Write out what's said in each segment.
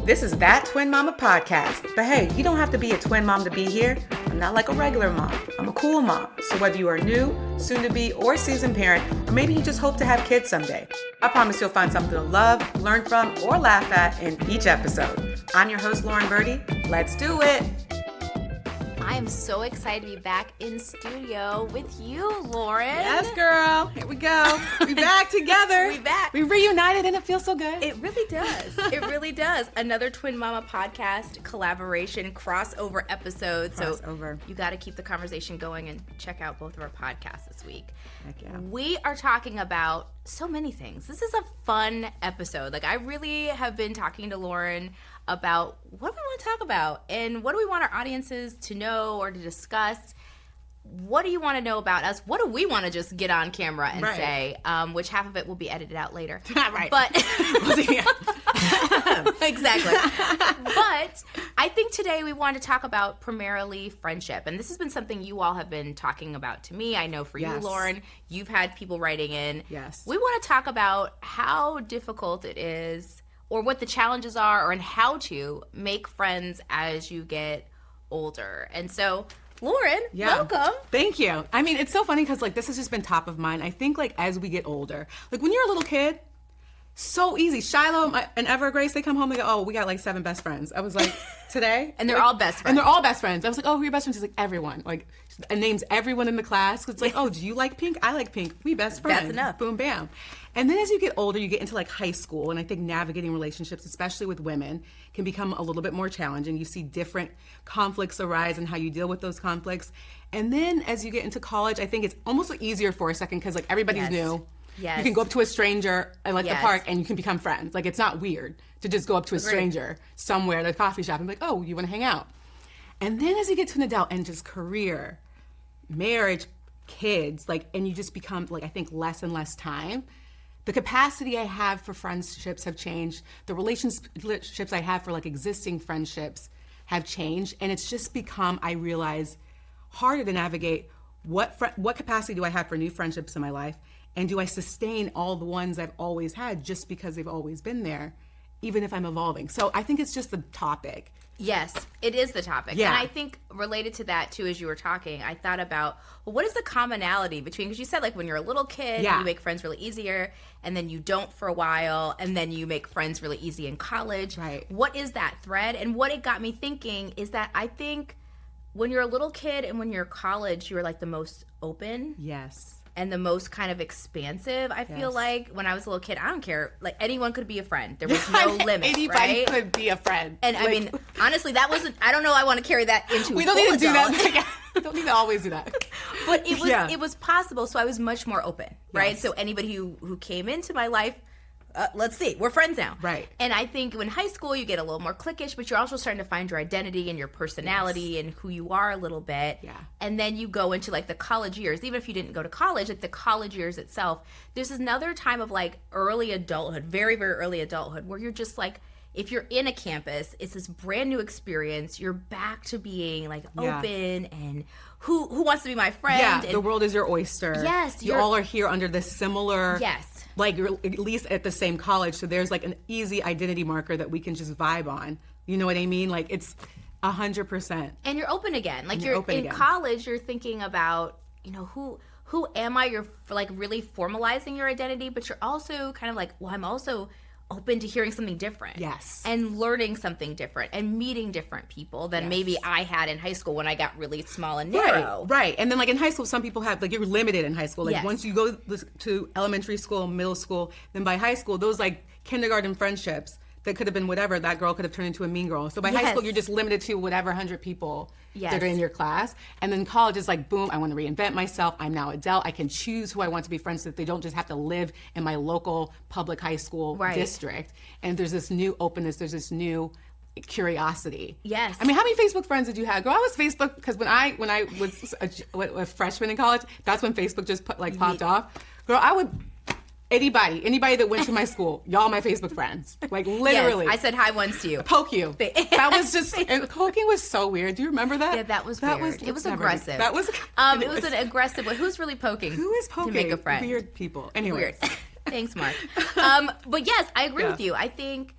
This is That Twin Mama podcast. But hey, you don't have to be a twin mom to be here. I'm not like a regular mom. I'm a cool mom. So whether you are new, soon to be, or seasoned parent, or maybe you just hope to have kids someday, I promise you'll find something to love, learn from, or laugh at in each episode. I'm your host, Berty. Let's do it. I am so excited to be back in studio with you, Lauren. Yes, girl. Here we go. We back together. We back. We reunited and it feels so good. It really does. It really does. Another Twin Mama podcast collaboration crossover episode. So you got to keep the conversation going and check out both of our podcasts this week. Heck yeah. We are talking about so many things. This is a fun episode. Like, I really have been talking to Lauren about what we want to talk about and what do we want our audiences to know or to discuss. What do you want to know about us? What do we want to just get on camera and say? Which half of it will be edited out later. Right. But exactly. But I think today we want to talk about primarily friendship. And this has been something you all have been talking about to me. I know for you, Lauren, you've had people writing in. Yes. We want to talk about how difficult it is or what the challenges are and how to make friends as you get older. And so, Lauren, welcome. Thank you. I mean, it's so funny because, like, this has just been top of mind. I think, like, as we get older, like, when you're a little kid, so easy. Shiloh and Evergrace, they come home, they go, oh, we got, like, 7 best friends. I was like, today? And they're all best friends. And they're all best friends. I was like, oh, who are your best friends? She's like, everyone. Like, and names everyone in the class. It's like, oh, do you like pink? I like pink. We best friends. That's enough. Boom, bam. And then as you get older, you get into, like, high school. And I think navigating relationships, especially with women, can become a little bit more challenging. You see different conflicts arise and how you deal with those conflicts. And then as you get into college, I think it's almost easier for a second because, like, everybody's new. Yes. You can go up to a stranger at, like, the park and you can become friends. Like, it's not weird to just go up to a stranger somewhere at a coffee shop and be like, oh, you want to hang out? And then as you get to an adult and just career, marriage, kids, like, and you just become, like, I think less and less time. The capacity I have for friendships have changed. The relationships I have for, like, existing friendships have changed. And it's just become, I realize, harder to navigate what capacity do I have for new friendships in my life? And do I sustain all the ones I've always had just because they've always been there, even if I'm evolving? So I think it's just the topic. Yes, it is the topic. Yeah. And I think related to that, too, as you were talking, I thought about, well, what is the commonality between, because you said, like, when you're a little kid, you make friends really easier, and then you don't for a while, and then you make friends really easy in college. Right. What is that thread? And what it got me thinking is that I think when you're a little kid and when you're college, you're, like, the most open. Yes. And the most kind of expansive. I feel like when I was a little kid, I don't care. Like, anyone could be a friend. There was no limit, Anybody right? could be a friend. And I mean, honestly, that wasn't, I don't know I want to carry that into We don't need to do that. We don't need to always do that. But it was possible, so I was much more open, right? Yes. So anybody who came into my life, let's see, we're friends now. Right. And I think in high school, you get a little more cliquish, but you're also starting to find your identity and your personality and who you are a little bit. Yeah. And then you go into, like, the college years. Even if you didn't go to college, like, the college years itself, there's another time of, like, early adulthood, very, very early adulthood, where you're just, like, if you're in a campus, it's this brand new experience. You're back to being, like, open and who wants to be my friend? Yeah, and the world is your oyster. Yes. You all are here under this similar... Yes. Like, you're at least at the same college, so there's, like, an easy identity marker that we can just vibe on. You know what I mean? Like, it's 100%. And you're open again. Like, you're open in again. College, you're thinking about, you know, who am I? You're, like, really formalizing your identity, but you're also kind of like, well, I'm also open to hearing something different. Yes. And learning something different and meeting different people than maybe I had in high school when I got really small and narrow. Right. And then, like, in high school, some people have, like, you're limited in high school. Like, Yes. once you go to elementary school, middle school, then by high school, those, like, kindergarten friendships that could have been whatever, that girl could have turned into a mean girl. So by high school, you're just limited to whatever 100 people that are in your class. And then college is like, boom, I want to reinvent myself. I'm now adult. I can choose who I want to be friends with. They don't just have to live in my local public high school district. And there's this new openness. There's this new curiosity. Yes. I mean, how many Facebook friends did you have? Girl, I was Facebook, because when I was a freshman in college, that's when Facebook just popped off. Girl, I would... Anybody that went to my school, y'all my Facebook friends. Like, literally. Yes, I said hi once to you. Poke you. That was just, and poking was so weird. Do you remember that? Yeah, that was weird. It was aggressive. That was, it was an aggressive, who's really poking? Who is poking? To make a friend. Weird people. Anyway. Weird. Thanks, Mark. But yes, I agree with you. I think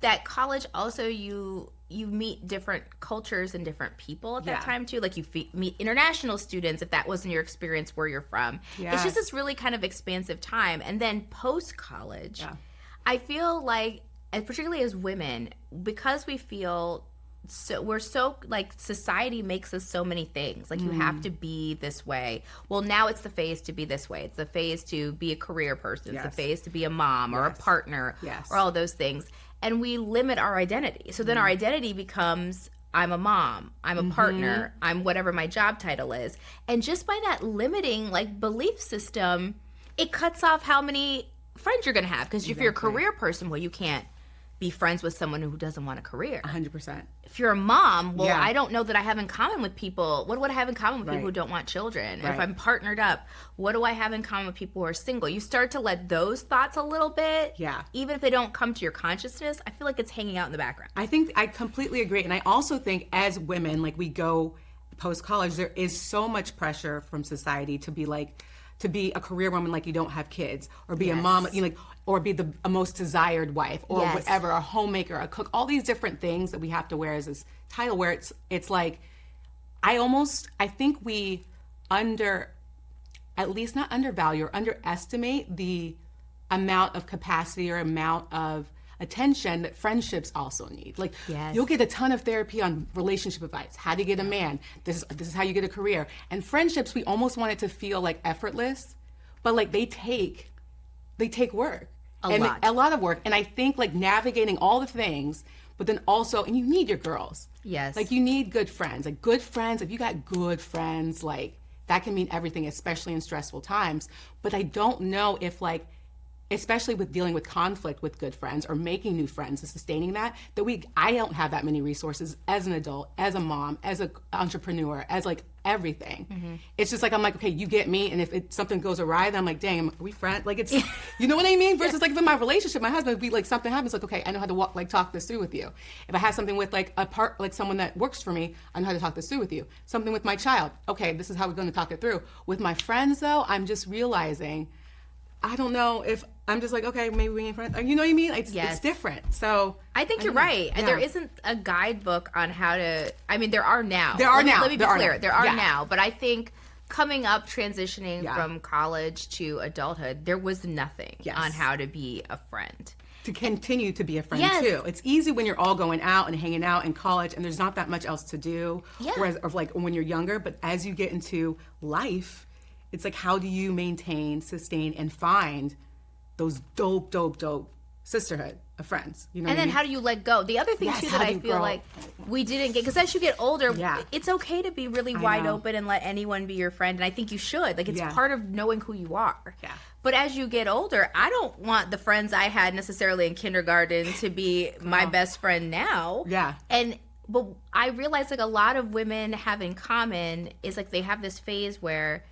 that college also you meet different cultures and different people at that time too. Like you meet international students if that wasn't your experience where you're from. Yes. It's just this really kind of expansive time. And then post-college, I feel like, and particularly as women, because we feel we're so like society makes us so many things. Like you have to be this way. Well, now it's the phase to be this way. It's the phase to be a career person. It's the phase to be a mom or a partner or all those things. And we limit our identity. So then our identity becomes, I'm a mom, I'm a partner, I'm whatever my job title is. And just by that limiting like belief system, it cuts off how many friends you're going to have. Because if you're a career person, well, you can't be friends with someone who doesn't want a career. 100%. If you're a mom, well, I don't know that I have in common with people. What would I have in common with people who don't want children? If I'm partnered up, what do I have in common with people who are single? You start to let those thoughts a little bit. Yeah. Even if they don't come to your consciousness, I feel like it's hanging out in the background. I think I completely agree. And I also think as women, like we go post-college, there is so much pressure from society to be like, to be a career woman like you don't have kids, or be a mom, you know, like, or be a most desired wife, or whatever, a homemaker, a cook, all these different things that we have to wear as this title, where it's like, I think we at least not undervalue or underestimate the amount of capacity or amount of attention that friendships also need. Like you'll get a ton of therapy on relationship advice. How do you get a man? This is how you get a career. And friendships, we almost want it to feel like effortless, but like they take work. A lot of work. And I think like navigating all the things, but then also, and you need your girls. Yes. Like you need good friends. Like good friends, if you got good friends, like that can mean everything, especially in stressful times. But I don't know if like, especially with dealing with conflict with good friends or making new friends and sustaining that I don't have that many resources as an adult, as a mom, as an entrepreneur, as like everything. It's just like, I'm like, okay, you get me. And if something goes awry, then I'm like, dang, are we friends? Like it's, you know what I mean? Versus like in my relationship, my husband would be like, something happens, like, okay, I know how to talk this through with you. If I have something with like like someone that works for me, I know how to talk this through with you. Something with my child, okay, this is how we're going to talk it through. With my friends though, I'm just realizing, I don't know if I'm just like, okay, maybe we ain't friends. You know what I mean? It's different. So I think you're right. And there isn't a guidebook on how to, I mean, there are now. Let me be clear. There are now. But I think coming up, transitioning from college to adulthood, there was nothing on how to be a friend. To continue to be a friend too. It's easy when you're all going out and hanging out in college and there's not that much else to do. Whereas or like when you're younger, but as you get into life, it's like, how do you maintain, sustain, and find those dope sisterhood of friends? You know. And then how do you let go? The other thing too that I feel like we didn't get, because as you get older, it's okay to be really wide open and let anyone be your friend. And I think you should. Like it's part of knowing who you are. Yeah. But as you get older, I don't want the friends I had necessarily in kindergarten to be my best friend now. Yeah. But I realize like a lot of women have in common is like they have this phase where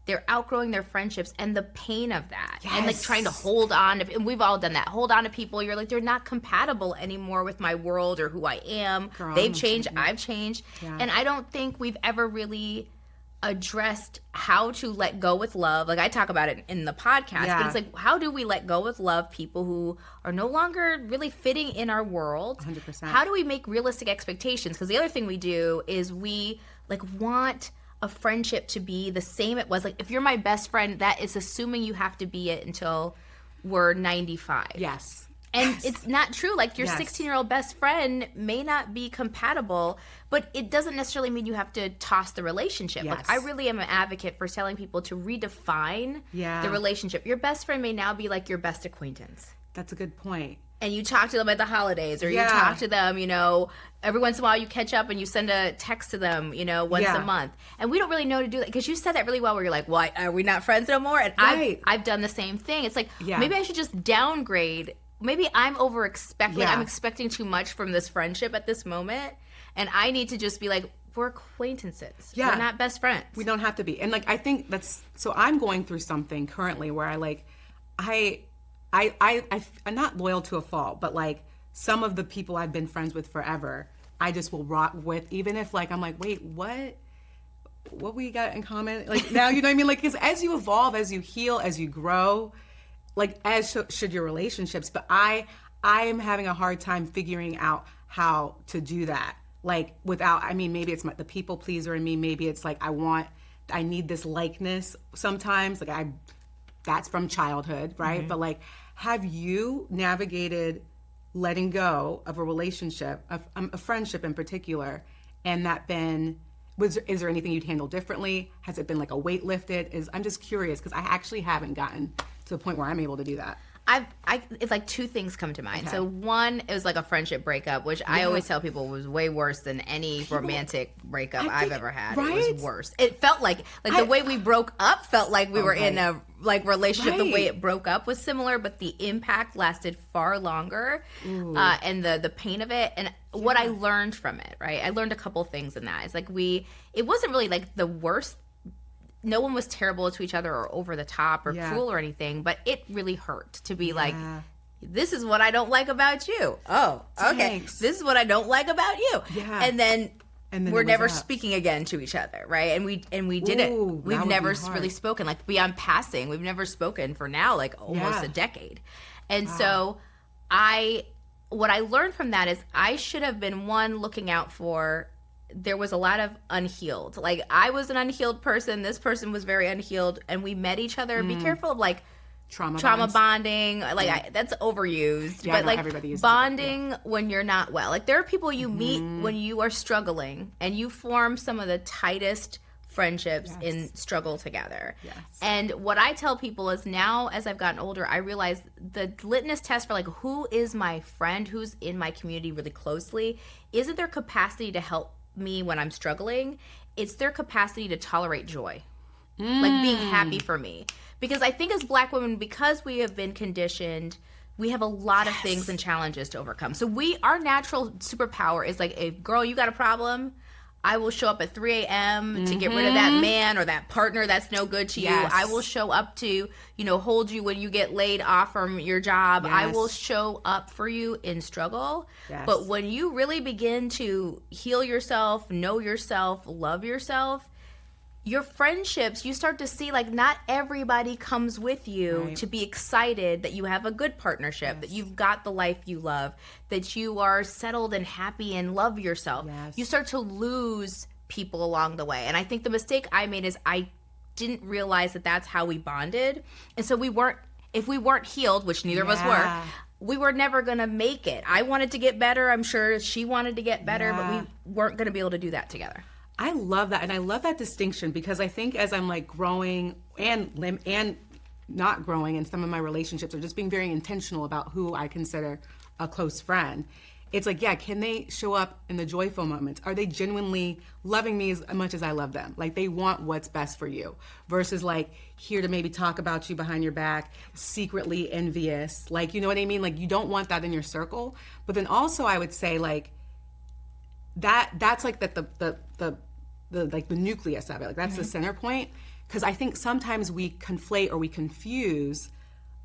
they're outgrowing their friendships and the pain of that. And like trying to hold on to, and we've all done that, hold on to people. You're like, they're not compatible anymore with my world or who I am. Girl, they've changed, I've changed. Yeah. And I don't think we've ever really addressed how to let go with love. Like I talk about it in the podcast, but it's like, how do we let go with love people who are no longer really fitting in our world? 100%. How do we make realistic expectations? Because the other thing we do is we like want a friendship to be the same it was. Like if you're my best friend, that is assuming you have to be it until we're 95. Yes. And it's not true. Like your 16-year-old best friend may not be compatible, but it doesn't necessarily mean you have to toss the relationship. Like I really am an advocate for telling people to redefine the relationship. Your best friend may now be like your best acquaintance. That's a good point. And you talk to them at the holidays, or you talk to them, you know, every once in a while you catch up and you send a text to them, you know, once a month. And we don't really know to do that, because you said that really well, where you're like, why are we not friends no more? And I've done the same thing. It's like, maybe I should just downgrade. Maybe I'm over-expecting. I'm expecting too much from this friendship at this moment. And I need to just be like, we're acquaintances. Yeah. We're not best friends. We don't have to be. And like, I think so I'm going through something currently where I'm not loyal to a fault, but like some of the people I've been friends with forever, I just will rock with, even if like I'm like, wait, what we got in common? Like now, you know what I mean? Like, because as you evolve, as you heal, as you grow, like as should your relationships. But I I am having a hard time figuring out how to do that. Like without, I mean, maybe it's the people pleaser in me. Maybe it's like I need this likeness sometimes. Like that's from childhood, right? Mm-hmm. But like, have you navigated letting go of a relationship, a friendship in particular, and that been, is there anything you'd handle differently? Has it been like a weight lifted? I'm just curious because I actually haven't gotten to the point where I'm able to do that. It's like two things come to mind. Okay. So one, it was like a friendship breakup, which I always tell people was way worse than any romantic breakup I've ever had. Right? It was worse. It felt like the way we broke up felt like we were in a relationship. Right. The way it broke up was similar, but the impact lasted far longer, and the pain of it and what I learned from it. Right, I learned a couple things in that. It's like it wasn't really like the worst. No one was terrible to each other or over the top or cruel or anything, but it really hurt to be like, this is what I don't like about you. Oh, okay. This is what I don't like about you. Yeah. And then we're never speaking again to each other, right? And we didn't. We've never really spoken, like beyond passing. We've never spoken for now like almost a decade. And so what I learned from that is I should have been looking out for. There was a lot of unhealed. Like I was an unhealed person. This person was very unhealed, and we met each other. Be careful of like trauma bonding. Like that's overused. But like bonding when you're not well. Like there are people you meet when you are struggling, and you form some of the tightest friendships in struggle together. Yes. And what I tell people is now, as I've gotten older, I realize the litmus test for like who is my friend, who's in my community really closely, isn't their capacity to help me when I'm struggling. It's their capacity to tolerate joy, like being happy for me. Because I think as Black women, because we have been conditioned, we have a lot of things and challenges to overcome. So our natural superpower is like, if girl, you got a problem, I will show up at 3 a.m. to get rid of that man or that partner that's no good to you. I will show up to, hold you when you get laid off from your job. I will show up for you in struggle. But when you really begin to heal yourself, know yourself, love yourself, your friendships, you start to see like not everybody comes with you to be excited that you have a good partnership, that you've got the life you love, that you are settled and happy and love yourself. You start to lose people along the way. And I think the mistake I made is I didn't realize that that's how we bonded. And so if we weren't healed, which neither of us were, we were never going to make it. I wanted to get better. I'm sure she wanted to get better, but we weren't going to be able to do that together. I love that. And I love that distinction because I think as I'm like growing and not growing in some of my relationships or just being very intentional about who I consider a close friend, it's like, can they show up in the joyful moments? Are they genuinely loving me as much as I love them? Like they want what's best for you versus like here to maybe talk about you behind your back, secretly envious. Like, you know what I mean? Like you don't want that in your circle. But then also I would say like, that's like the like the nucleus of it. Like that's the center point. Because I think sometimes we conflate or we confuse,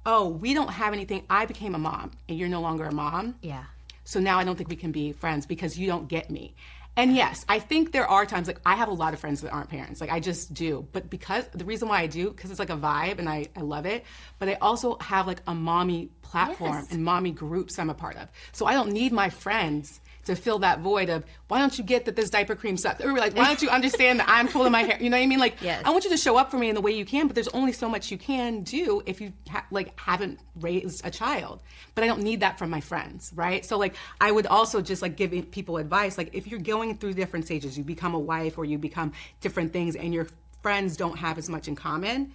we don't have anything. I became a mom and you're no longer a mom. Yeah. So now I don't think we can be friends because you don't get me. And yes, I think there are times, like I have a lot of friends that aren't parents. Like I just do. But because the reason why I do, because it's like a vibe and I love it. But I also have like a mommy platform and mommy groups I'm a part of. So I don't need my friends to fill that void of, why don't you get that this diaper cream sucks? Or like, why don't you understand that I'm pulling my hair? You know what I mean? Like, I want you to show up for me in the way you can, but there's only so much you can do if you haven't raised a child. But I don't need that from my friends, right? So like, I would also just like give people advice. Like if you're going through different stages, you become a wife or you become different things and your friends don't have as much in common,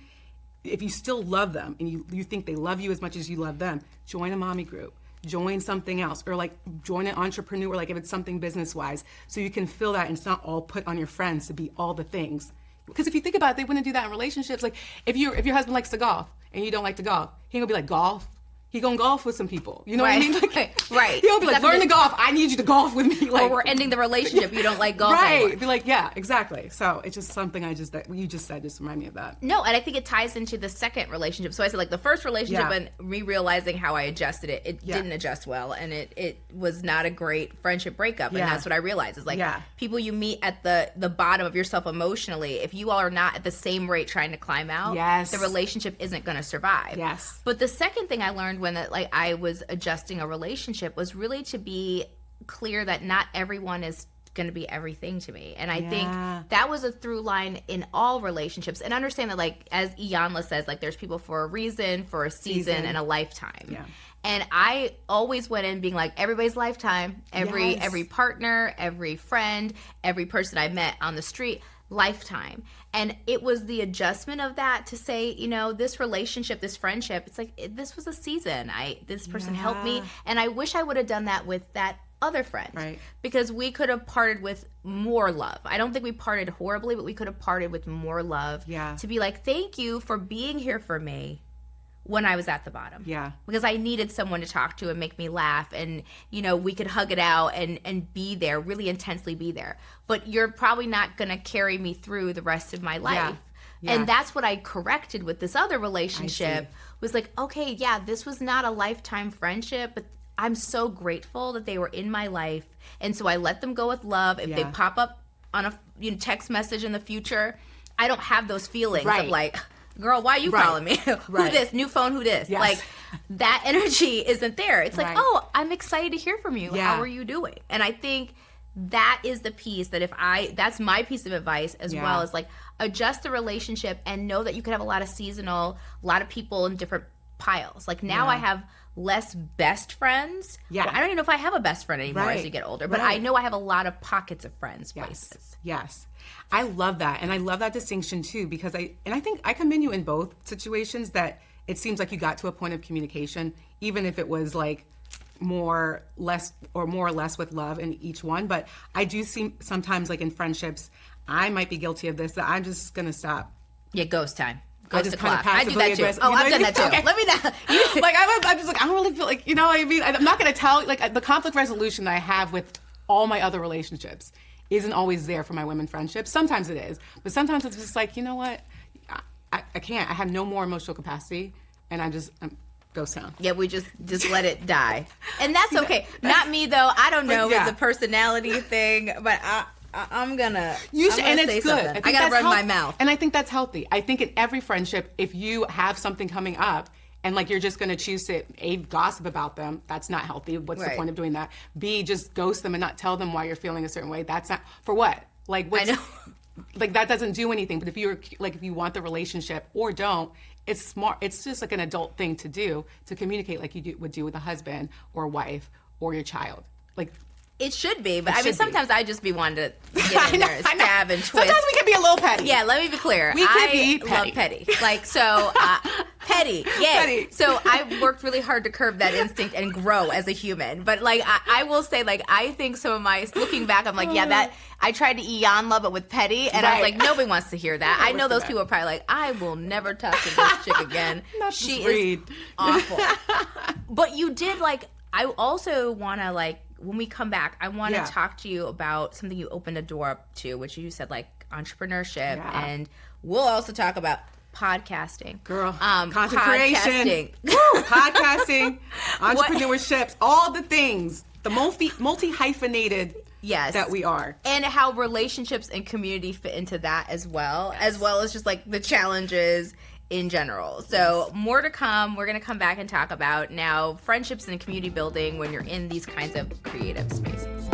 if you still love them and you think they love you as much as you love them, join a mommy group. Join something else or like join an entrepreneur, like if it's something business-wise, so you can feel that and it's not all put on your friends to be all the things. Because if you think about it, they wouldn't do that in relationships. Like if your husband likes to golf and you don't like to golf, he ain't gonna be like, golf? He gonna golf with some people. You know what I mean? Like, right. He'll be like, learn to golf. I need you to golf with me. Like, or we're ending the relationship. You don't like golf anymore. Be like, yeah, exactly. So it's just something that you just said just remind me of that. No, and I think it ties into the second relationship. So I said like the first relationship and realizing how I adjusted it. It didn't adjust well, and it was not a great friendship breakup. And that's what I realized is like people you meet at the bottom of yourself emotionally, if you all are not at the same rate trying to climb out, the relationship isn't going to survive. Yes. But the second thing I learned when I was adjusting a relationship was really to be clear that not everyone is going to be everything to me. And I think that was a through line in all relationships. And understand that, like, as Iyanla says, like, there's people for a reason, for a season. And a lifetime. Yeah. And I always went in being like, everybody's lifetime, every partner, every friend, every person I met on the street, lifetime. And it was the adjustment of that to say, you know, this relationship, this friendship, it's like, this was a season. This person helped me. And I wish I would have done that with that other friend, right? Because we could have parted with more love. I don't think we parted horribly, but we could have parted with more love. Yeah. To be like, thank you for being here for me when I was at the bottom. Yeah. Because I needed someone to talk to and make me laugh, and, you know, we could hug it out and be there, really intensely be there. But you're probably not going to carry me through the rest of my life. Yeah. Yeah. And that's what I corrected with this other relationship. Was like, okay, yeah, this was not a lifetime friendship, but I'm so grateful that they were in my life, and so I let them go with love. If they pop up on a text message in the future, I don't have those feelings of like, girl, why are you calling me? Who this? New phone, who this? Yes. Like, that energy isn't there. It's like, oh, I'm excited to hear from you. Yeah. How are you doing? And I think that is the piece that that's my piece of advice as well, as like, adjust the relationship and know that you can have a lot of people in different piles. Like, now I have less best friends. Yeah. Well, I don't even know if I have a best friend anymore as you get older, but I know I have a lot of pockets of friends places. Yes. I love that. And I love that distinction too, because I think I commend you in both situations that it seems like you got to a point of communication, even if it was like more or less with love in each one. But I do see sometimes, like in friendships, I might be guilty of this, that I'm just going to stop. Yeah, ghost time. I just kind of passively I do that too. Oh, I've done that too. Okay. Let me know. Like, I'm just like, I don't really feel like, you know what I mean? I'm not going to tell, like, the conflict resolution that I have with all my other relationships isn't always there for my women friendships. Sometimes it is. But sometimes it's just like, you know what? I can't. I have no more emotional capacity. And I'm ghost town. Yeah, we just let it die. And that's okay. Not me, though. I don't know. It's a personality thing. But I'm gonna. You should, and it's good. I gotta run my mouth. And I think that's healthy. I think in every friendship, if you have something coming up, and like you're just gonna choose to A, gossip about them, that's not healthy. What's the point of doing that? B, just ghost them and not tell them why you're feeling a certain way. That's not for what. Like, I know. Like, that doesn't do anything. But if you want the relationship or don't, it's smart. It's just like an adult thing to do, to communicate like you would do with a husband or a wife or your child. Like. It should be, but I mean, sometimes I just be wanting to get in there and stab and twist. Sometimes we can be a little petty. Yeah, let me be clear. I love petty. Like, so, petty, yay. Petty. So I worked really hard to curb that instinct and grow as a human. But, like, I will say, like, I think some of my, looking back, I'm like, yeah, that, I tried to Iyanla, but with petty, and I was like, nobody wants to hear that. I know those people are probably like, I will never talk to this chick again. She is awful. But you did, like, I also want to, like, when we come back, I want to talk to you about something you opened a door up to, which you said, like, entrepreneurship. Yeah. And we'll also talk about podcasting. Girl, content creation. Podcasting, entrepreneurships, all the things. The multi-hyphenated that we are. And how relationships and community fit into that as well as just, like, the challenges in general. So more to come. We're going to come back and talk about now friendships and community building when you're in these kinds of creative spaces.